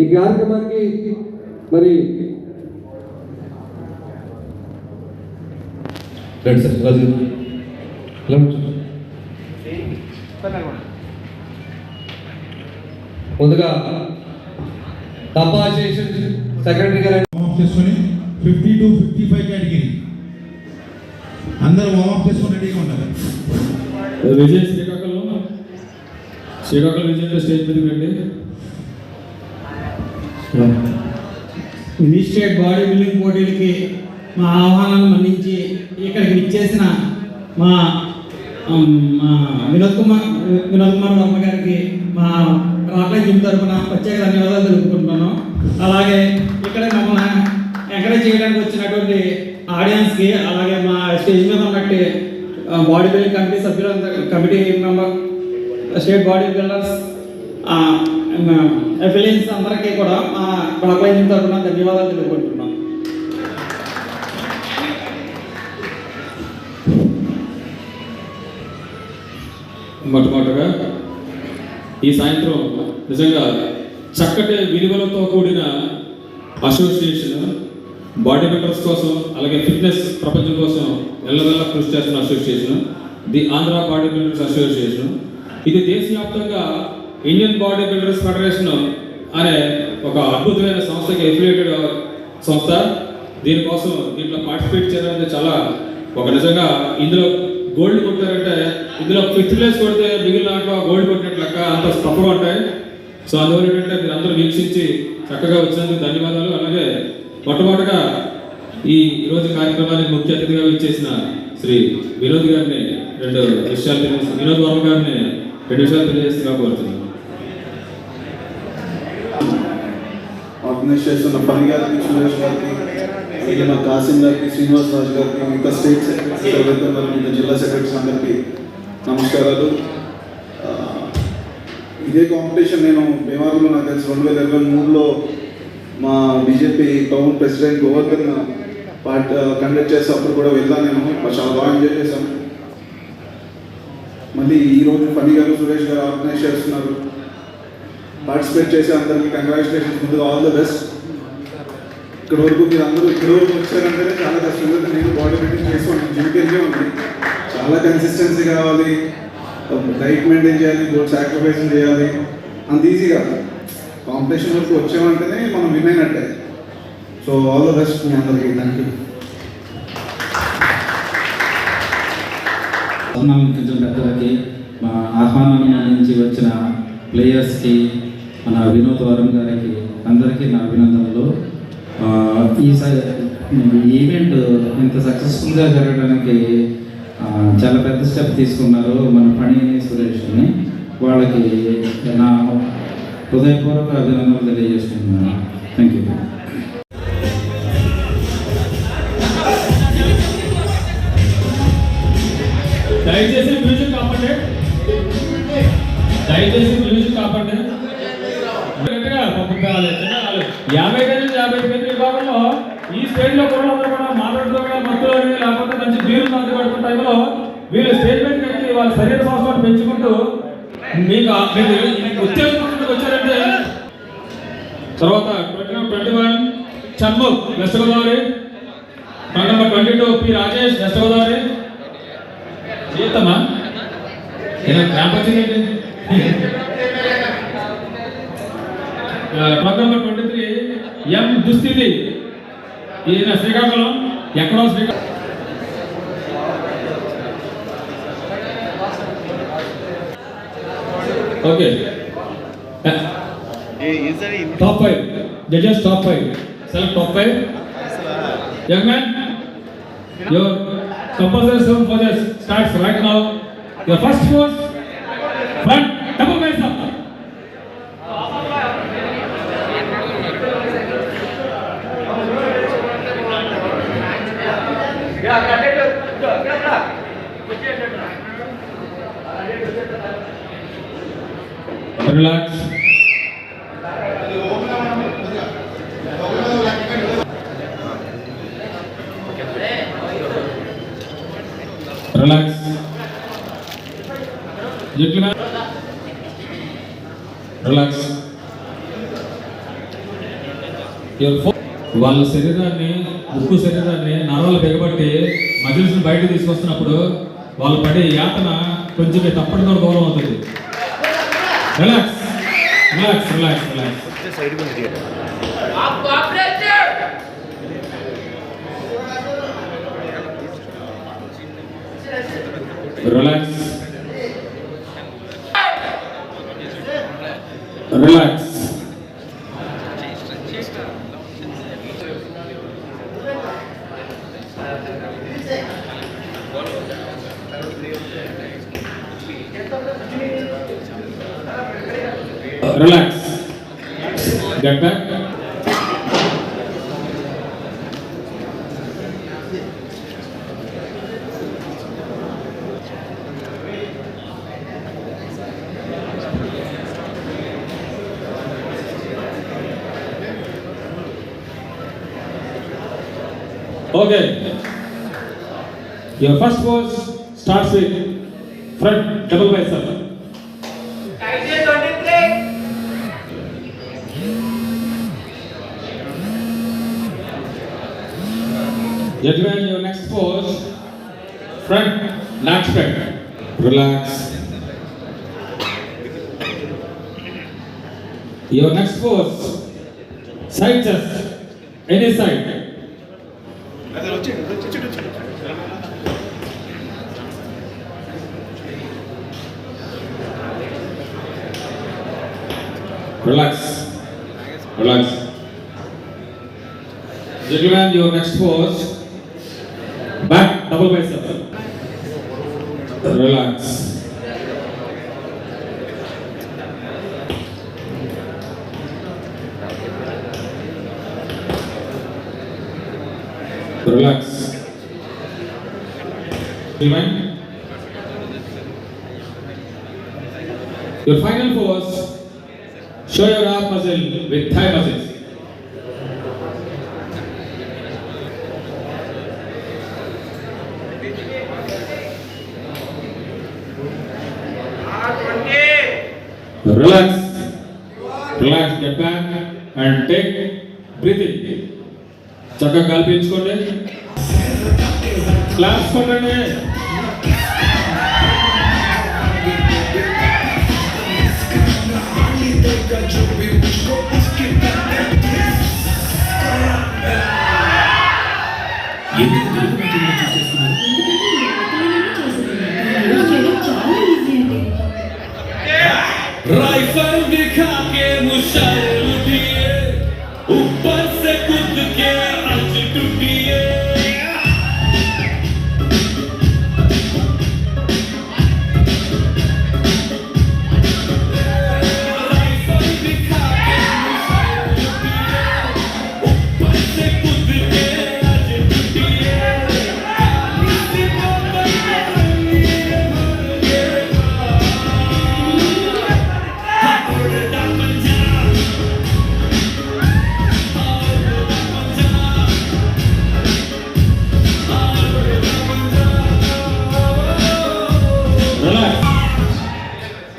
ఈ కార్యక్రమానికి మరి ముందుగా తప్పా అసోసియేషన్ సెక్రటరీ గారు చేసుకొని 50 to 55 కేటగిరీ అందరూ వార్మప్ చేసుకొని రెడీగా ఉంటారు. విజయ్ శ్రీకాకుళం విజయంలో స్టేజ్ మీదకి రండి. స్టేట్ బాడీ బిల్డింగ్ పోటీలకి మా ఆహ్వానాన్ని మన్నించి ఇక్కడికి విచ్చేసిన మా వినోద్ కుమార్ వర్మ గారికి మా రాట్ల జిమ్ తరఫున ప్రత్యేక ధన్యవాదాలు తెలుపుకుంటున్నాను. అలాగే ఇక్కడ మమ్మల్ని ఎంకరేజ్ చేయడానికి వచ్చినటువంటి ఆడియన్స్కి, అలాగే మా స్టేజ్ మీద ఉన్నట్టు బాడీ బిల్డింగ్ కమిటీ సభ్యులందరూ, committee member, state body builders, అఫిలియన్స్ అందరికీ కూడా మా రాట్ల జిమ్ తరఫున ధన్యవాదాలు తెలుపుకుంటున్నాం. మొట్టమొదటిగా ఈ సాయంత్రం నిజంగా చక్కటి విలువలతో కూడిన అసోసియేషన్, బాడీ బిల్డర్స్ కోసం, అలాగే ఫిట్నెస్ ప్రపంచం కోసం ఎల్లవెల్ల కృషి చేస్తున్న association the Andhra body builders association. ఇది దేశవ్యాప్తంగా ఇండియన్ బాడీ బిల్డర్స్ ఫెడరేషన్ అనే ఒక అద్భుతమైన సంస్థకి ఎఫిలియేటెడ్ సంస్థ. దీంట్లో పార్టిసిపేట్ చేయడం చాలా ఒక నిజంగా ఇందులో గోల్డ్ కొట్టారంటే ఇందులో 5th ప్లేస్ కొడితే మిగిలిన దాంట్లో గోల్డ్ కొట్టినట్టు లెక్క, అంత తప్పుగా ఉంటాయి. సో అందువల్ల ఏంటంటే మీరు అందరూ వీక్షించి చక్కగా వచ్చినందుకు ధన్యవాదాలు. అలాగే మొట్టమొదటిగా ఈరోజు కార్యక్రమానికి ముఖ్య అతిథిగా విచ్చేసిన శ్రీ వినోద్ గారిని వినోద్ వర్మ గారిని 2 విషయాలు తెలియజేస్తున్నా కోరుతున్నాను. ఆర్గనైజ్ చేస్తున్న పని గారికి, సురేష్ గారికి, అలాగే మా కాసిం గారికి, శ్రీనివాస్ రాజు గారికి, మిగతా స్టేట్ సెక్రటరీస్ ఎవరైతే ఉన్నారు, మిగతా జిల్లా సెక్రటరీస్ అందరికీ నమస్కారాలు. ఇదే కాంపిటీషన్ నేను భీమవరంలో నాకు తెలిసి 2023లో మా BJP town president Govardhan conduct చేసేటప్పుడు కూడా వెళ్ళాను. నేను చాలా బాగా ఎంజాయ్ చేశాను. మళ్ళీ ఈరోజు ఫనీ గారు, సురేష్ గారు ఆర్గనైజ్ చేస్తున్నారు. పార్టిసిపేట్ చేసే అందరికీ కంగ్రాచులేషన్స్. ముందుగా ఆల్ ద బెస్ట్. ఇక్కడ వరకు మీరు అందరూ ఇక్కడ వరకు వచ్చారంటేనే చాలా కష్టంగా. నేను బాడీ బిల్డింగ్ చేసుకోండి, జిమ్కి వెళ్ళే ఉంది. చాలా కన్సిస్టెన్సీ కావాలి, డైట్ మెయింటైన్ చేయాలి, గోల్ సాక్రిఫైస్ చేయాలి. అంత ఈజీ కాదు. కాంపిటీషన్ వరకు వచ్చామంటేనే మనం విన్ అయినట్టే. సో ఆల్ ద బెస్ట్ మీ అందరికీ. Thank you. కొంచెం పెద్దలకి, మా ఆహ్వానం నుంచి వచ్చిన ప్లేయర్స్కి, మన వినోద్ వరం గారికి అందరికీ నా అభినందనలు. ఈ ఈవెంట్ ఇంత సక్సెస్ఫుల్గా జరగడానికి చాలా పెద్ద స్టెప్ తీసుకున్నారు మన ఫణి సురేష్ని. వాళ్ళకి నా హృదయపూర్వక అభినందనలు తెలియజేస్తున్నాను. Thank you. దయచేసి మ్యూజిక్ కాపాడండి. 50 విభాగంలో ఈ స్టేజ్ లో కూడా మాట్లాడుతూ మత్తులో లేకపోతే మంచి బీరు పడుతున్న టైంలో వీళ్ళు స్టేజ్ మీద కట్టి వాళ్ళ శరీర సంస్థను పెంచుకుంటూ మీకు ఉత్తేజం వచ్చారంటే. తర్వాత 21 Shanmukh west Godavari, number 22 P Rajesh west Godavari. జీతమా క్యాంప్ వచ్చిందండి. నెంబర్ 23 ఎం దుస్థితి, ఈయన శ్రీకాకుళం. ఎక్కడో Srikakulam. Okay, top 5 judges, top 5 select top 5. Young man, your compulsory serve process starts right now. Your first force front double bicep up. Relax. Relax. Gentlemen. Relax. వాళ్ళ శరీరాన్ని ఉక్కు శరీరాన్ని నరాలు బిగబట్టి మజిల్స్ని బయటకు తీసుకొస్తున్నప్పుడు వాళ్ళు పడే యాతన కొంచెం తప్పటితో దూరం అవుతుంది. Relax relax relax relax. Relax relax. Relax. Get back. Okay. Your first pose starts with front double bicep. Gentlemen, your next pose, front lat spread. Relax. Your next pose, side chest, any side. Relax. Relax. Gentlemen, your next pose, back double bicep. Relax. Relax. Gentlemen, your final pose, show your arm muscle with thigh muscles. Relax, relax, get back and take breathing. చక్కగా గాలి పీల్చుకోండి. Claps కొట్టండి. Rifle दिखा के मुशाइल दिए, ऊपर से कूद के आज टूटिए। राइफल दिखा के मुशाइल दिए, ऊपर से कूद के आज टूटिए। किसी को बदलने भर के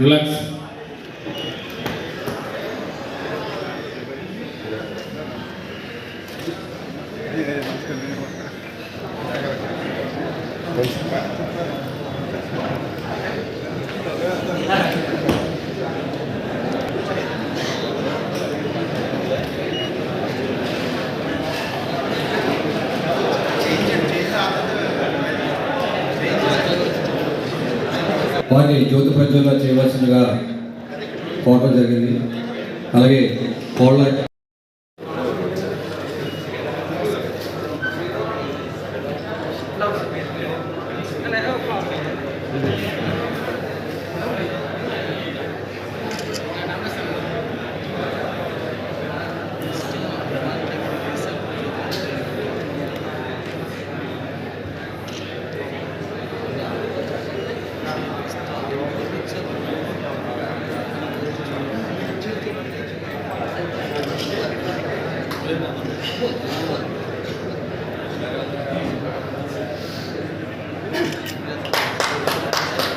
Relax. వారిని జ్యోతి ప్రజ్వలన చేయవలసిందిగా కోరడం జరిగింది. అలాగే కోళ్ళ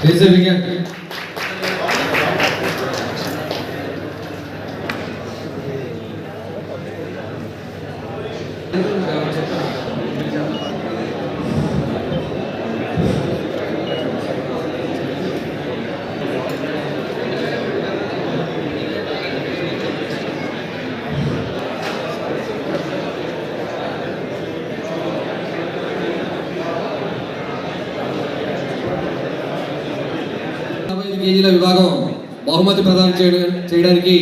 Please begin. కేజీల విభాగం బహుమతి ప్రదానం చేయడానికి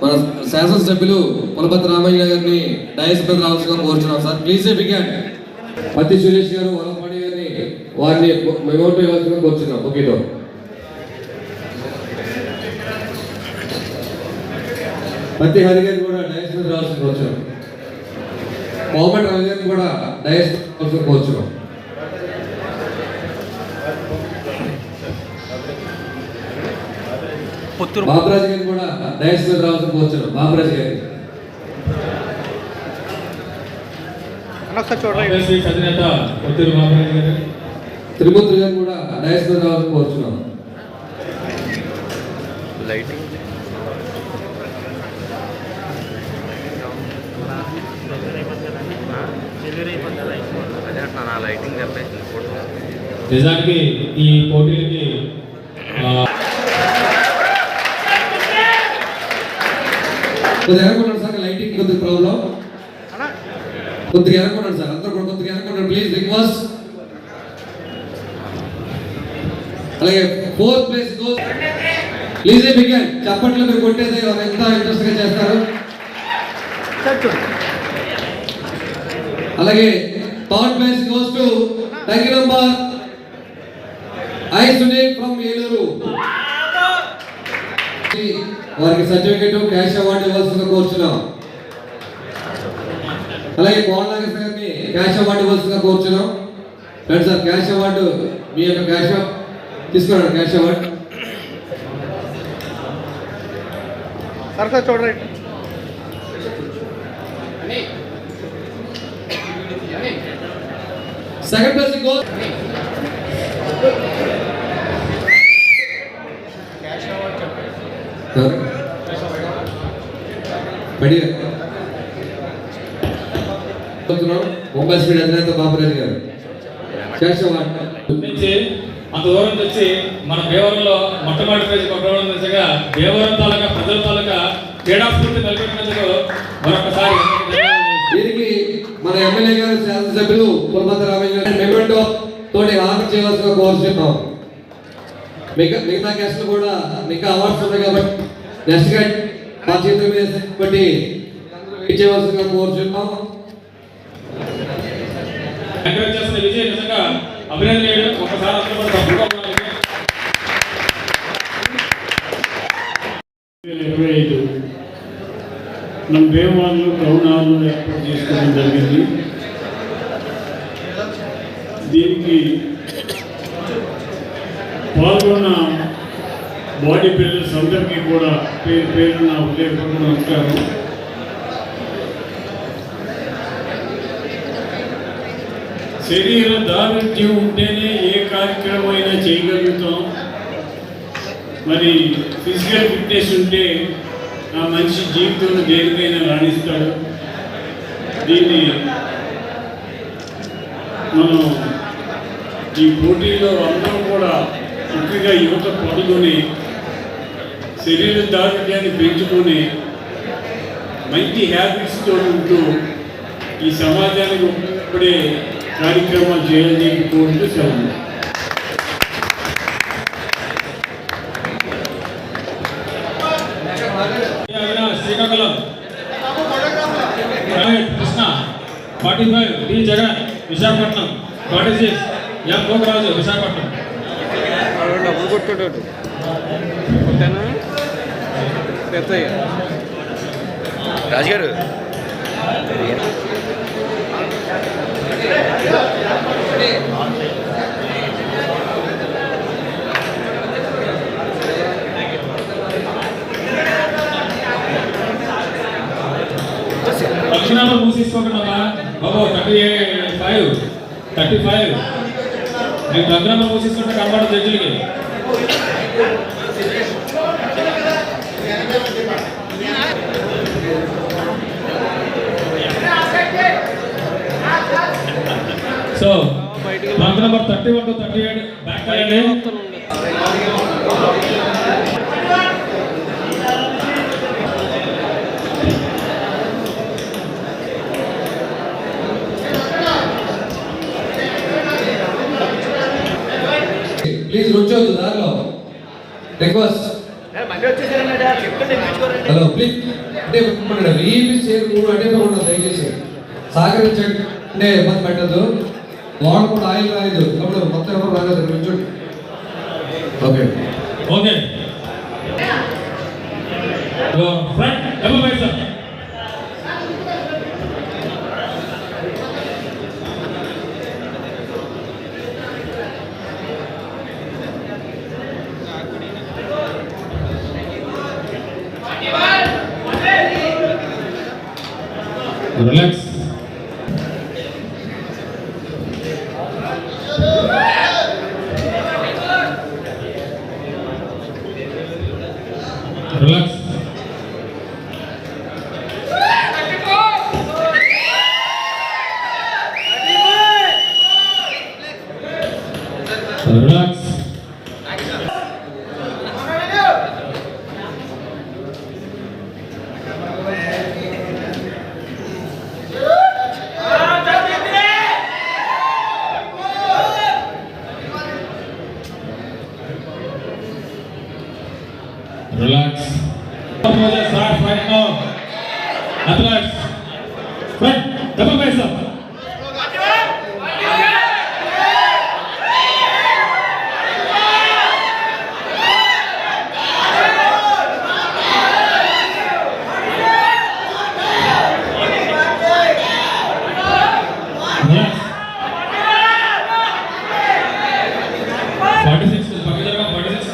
మన శాసనసభ్యులు పులపతి రామయ్య గారిని డయస్ మీద రావాల్సిందిగా కోరుచున్నాం సార్. Please began. పత్తి సురేష్ గారు వరపాడి గారిని వారిని మెమోటో ఇవ్వాల్సిందిగా కోరుచున్నాం. ఓకేతో పత్తి హరి గారిని కూడా డయస్ మీద రావాల్సిందిగా కోరుచున్నాం. కోమటి రవి గారిని కూడా డయస్ మీద రావాల్సిందిగా కోరుచున్నాం. బాబురాజు గారిని కూడా డయస్ మీద రావాల్సిన కోరుచున్నాం. బాబురాజు గారిని అధినేత పొత్తూరు బాబురాజు గారు, త్రిమూర్తి గారిని కూడా డయస్ మీద రావాల్సిన కోరుచున్నాం. నిజానికి ఈ పోటీలకి కొద్దిగా ఎనక్కున్నాడు సార్, లైటింగ్ కొద్దిగా ప్రాబ్లం. కొద్దిగా ఎనక్కున్నాడు సార్, అందరూ కూడా కొద్దిగా ఎనక్కున్నాడు. Please request. అలాగే 4th place goes. Please begin. చప్పట్లు మీరు కొట్టేది ఎంత ఇంట్రెస్ట్ గా చేస్తారు. అలాగే 3rd place goes to tiger number I Sunil from Eluru. వారికి సర్టిఫికేట్ క్యాష్ అవార్డు ఇవ్వాల్సిందిగా కోరుచున్నాం. అలాగే మోహన్ నాగేశ్ గారిని క్యాష్ అవార్డు ఇవ్వాల్సిందిగా కోరుచున్నాం. రండి సార్, క్యాష్ అవార్డు మీ యొక్క క్యాష్ తీసుకురండి. క్యాష్ అవార్డు సార్ చూడండి. Second place goes Mumbai speed అధినేత బాబురాజు గారు. క్యాష్ అవార్డు నుంచి అంత దూరం తెచ్చి మన భీవరంలో మొట్టమొదటి ప్రైజ్ కొట్టడం నిజంగా భీవరం తాలూకా ప్రజల తాలూకా క్రీడా స్ఫూర్తి నిలబెట్టినందుకు మరొకసారి దీనికి మన ఎమ్మెల్యే గారు శాసనసభ్యులు పులపతి రామయ్య గారు మెమెంటో తోటి ఆఫర్ చేయవలసిన కోరుచున్నాం. మిగతా గెస్ట్లు కూడా మిగతా అవార్డ్స్ ఉన్నాయి కాబట్టి నెక్స్ట్ గా మా చేతుల మీద బట్టి చేయవలసిందిగా కోరుచున్నాం. ఎంకరేజ్ చేసిన విజయ్ నిజంగా అభినందనీయుడు. ఒకసారి అందరూ కూడా తప్పుగా ఉండాలి. 2025 మన భీమవరంలో టౌన్ హాల్లో ఏర్పాటు చేసుకోవడం జరిగింది. దీనికి పాల్గొన్న బాడీ బిల్డర్స్ అందరికీ కూడా పేరు పేరున ఉదయపూర్వక నమస్కారం. శరీర దారుఢ్యం ఉంటేనే ఏ కార్యక్రమం అయినా చేయగలుగుతాం. మరి ఫిజికల్ ఫిట్నెస్ ఉంటే ఆ మనిషి జీవితంలో దేనికైనా రాణిస్తాడు. దీన్ని మనం ఈ పోటీలో అందరూ కూడా ముఖ్యంగా యువత పాల్గొని శరీర దారుఢ్యాన్ని పెంచుకొని మంచి హ్యాబిట్స్తో ఉంటూ ఈ సమాజానికి ఉపయోగపడే కార్యక్రమాలు చేయాలని కోరుతూ సెలవు. Srikakulam Krishna 45 D Jagan Visakhapatnam 46 M Bhogaraju Visakhapatnam. డబ్బులు కొట్టుకోడు రాజుగారు. దక్షిణాలు మూసేసుకోకుండా బాబు 35 నేను దగ్గర మూసేసుకుంటే కనబడ జడ్జిలకి. So bunk number 31 to 38 back అయ్యండి. ప్లీజ్ రుచోద్దు దారిలో. రిక్వెస్ట్ హలో ప్లీజ్ అంటే వీపీ చేరు మూడు అంటే ఉండదు దయచేసి సహకరించండి అంటే ఇబ్బంది పెట్టద్దు వాడు కూడా ఆయిల్ రాయదు అప్పుడు మొత్తం ఎవరు రాలేదు కూర్చోండి okay okay front double bicep Relax. Relax. Relax. Relax. Start right now. Athletes. Front. Double bicep. Relax. 46. Pagi jaga 46.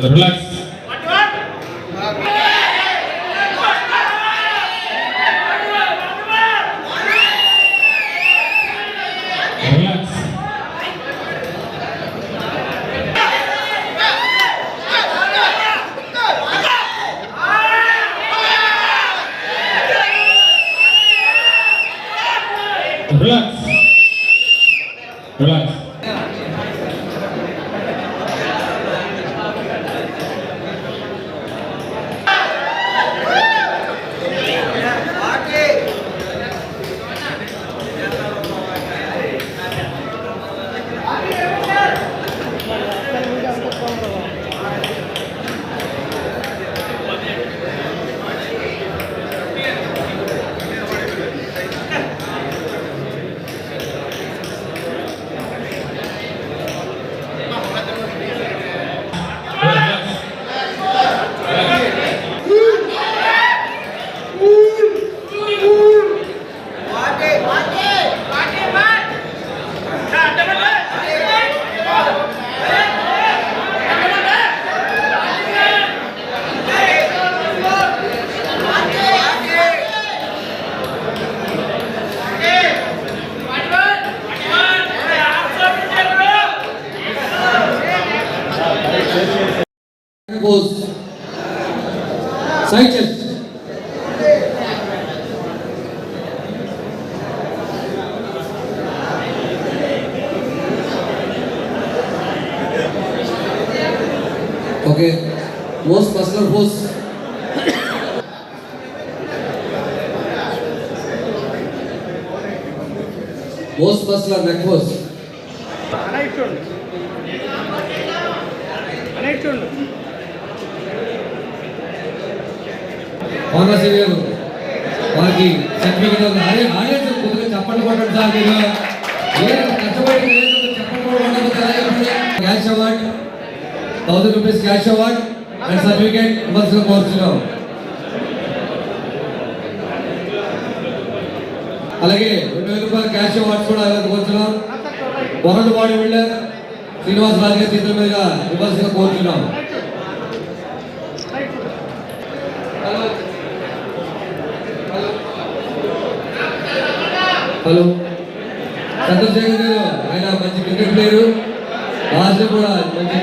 Relax. Relax. Relax. Relax. Pose. Side chest. Okay. Most muscular pose. Most muscular neck pose. Honour senior వారికి certificate audience కొద్దిగా చప్పట్లు కొట్టండి sir మీరు కష్టపడి చప్పట్లు కొట్టండి cash award 1000 rupees cash award and certificate ఇవ్వాల్సిన కోరుతున్నాం. అలాగే 2000 రూపాయల క్యాష్ అవార్డ్స్ కూడా కోరుతున్నాం. వరల్డ్ బాడీ బిల్డర్ శ్రీనివాస్ రాజు గారి చేతుల మీదుగా ఇవ్వాల్సిన కోరుతున్నాం. హలో చంద్రశేఖర్ గారు ఆయన మంచి క్రికెట్ ప్లేయరు, రాజు కూడా మంచి